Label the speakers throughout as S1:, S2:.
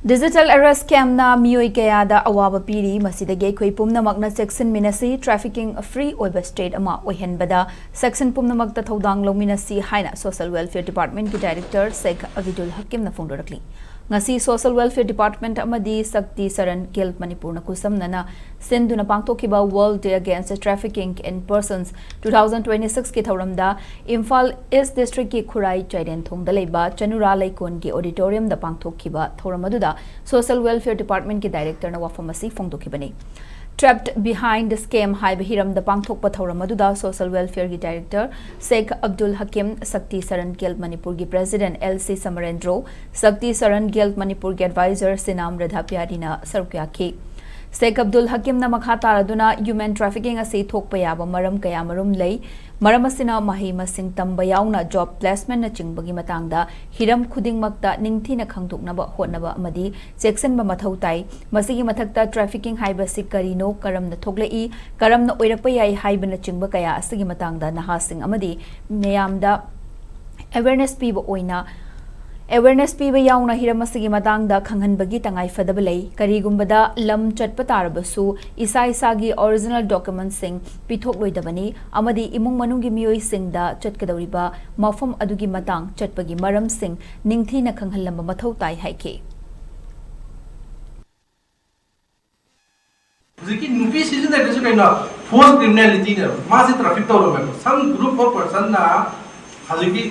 S1: Digital arrest scam na miyoi kaya da awaba piri masidagi khoi pumnamak na section minasi trafficking free oiba state ama oihenbada section pumnamak ta thodang lominasi haina social welfare department ki director Sheikh Abdul Hakim na phongdorakli ngasi social welfare department amadi sakti saran gel Manipur na kusamnana senduna pangtokhiba world day against trafficking in persons 2026 ki thoramda Imphal East district ki khurai chaiden thongda leiba chanura laikon ki auditorium da pangtokhiba thoramadu social welfare department ki director na wafamasi phongdokhibani trapped behind the scam high hiram the pangthok pathoramadu social welfare ki director Sheikh Abdul Hakim Sakti Saran Guild Manipur ki president LC Samarendro Sakti Saran Guild Manipur ki advisor Sinam Radha Pyarina sarukya Sheikh Abdul Hakim na makha taraduna human trafficking ase thokpa yaba maram kaya marum lei maram asina mahi masing tamba yauna job placement na chingbagi matangda hiram khudingmakta ningthina khangdoknaba hotnaba amadi Cheksinnaba mathau tai masigi mathakta trafficking haiba si karino karamna thoklei karamna oirakpa yai haibana chingba kaya asigi matangda nahasing amadi meyamda awareness piba oina awareness piba yauna hiramasigi matangda khanghanbagi tangai fadabalei karigumbada lam chatpa tarabasu isa isagi original documents sing pithok loidabani amadi imung manungi miyoi singda chatkadawriba mafam adugi matang chatpagi maram sing ningthina khanghalamba mathau tai haike
S2: Ziki nupi season that is kind of forced criminality ne massive traffic tawlo some group of person na haziki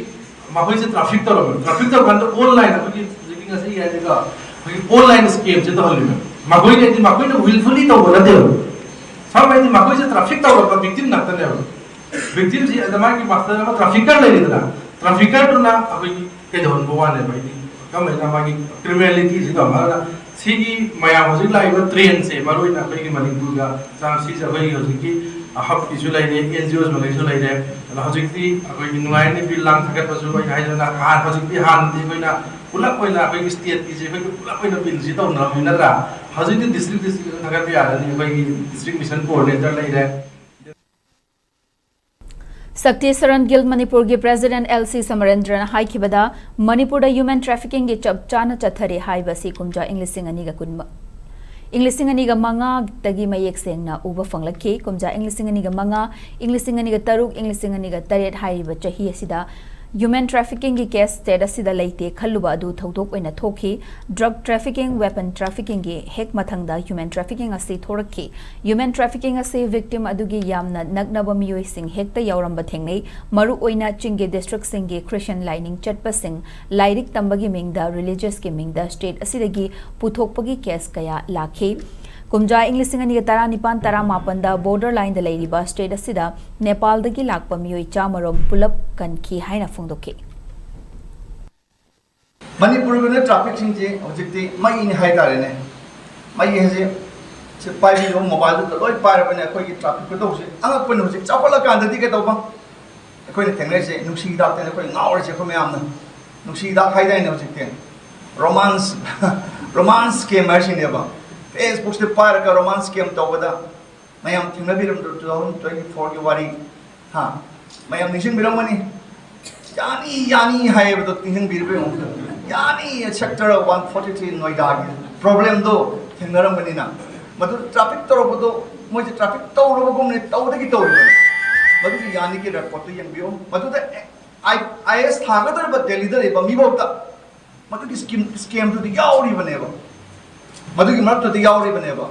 S2: mahoi se traffic to kan online abagi ziki ngasi ya jaga online scam je to halime mahoi ne willfully to bola de some ai mahoi se traffic tawlo ka victim na ta ne victim ji adama ki master ma trafficker le dina trafficker to na abagi ke don bo wane bai kam na magi criminality ji to mara sigi maya hoji lai ba train se maroi na bai ki Manipur ga sam si ja bai hoji ki hub ki julai ne NGOs ma lai julai ne la hoji ti akoi ki nuai ne bil lang thakat pa ju bai hai jana han hoji ti han ti bai na pulak bai na bai state ki je bai pulak bai na bil ji to na mina ra hoji ti district thakat bi ara ni bai district mission coordinator lai re
S1: Sakti Saran Guild Manipur ki president LC Samarendra Haikhre Manipur da human trafficking ki chap chana chathare haiba si kumja Englishing ani ga kunma Englishing ani ga manga tagi mayek sengna uba fanglakhi kumja Englishing ani ga manga Englishing ani ga taruk Englishing ani ga taret haiba chahi asida human trafficking ki case status sida leite khalluba adu thodok oina thokhi drug trafficking weapon trafficking ki hek mathangda human trafficking ase thorakhi human trafficking ase victim adugi yamna nagnaba miyoi sing hekta yauramba thengnei maru oina chinge district sing gi Christian lining chatpa sing lairik tambagi mingda religious ki mingda state asidagi puthokpagi case kaya lakhi kumja English ani ga tara nipan tara mapan da border line da leiriba state asida Nepal dagi lakpa miyoi chamarom pulap kanki haina phongdokhe
S3: Manipur ne traffic sing je objecti mai ni hai tare ne mai he je pai ni mobile to loi par bane koi ki traffic ko do se anga pun ho je chapala kan da di ke to ba koi ne thengle se nusi da te koi ngaur se ko me amna nusi da khai dai ne objecti romance scam sin ne ba Facebook se par ka romance scam to bada mayam thingna biram 2024 ki wari ha mayam nishin biram mani yani hai to tin birbe yani sector 143 Noida problem do thingnaram mani na madu traffic to bodo mo je traffic to ro gum ne to da ki to madu yani ki report to yang bio madu da IS thaga dar ba Delhi da ba mi bota madu ki scam to the yauri baneba madu ki mat to the yauri baneba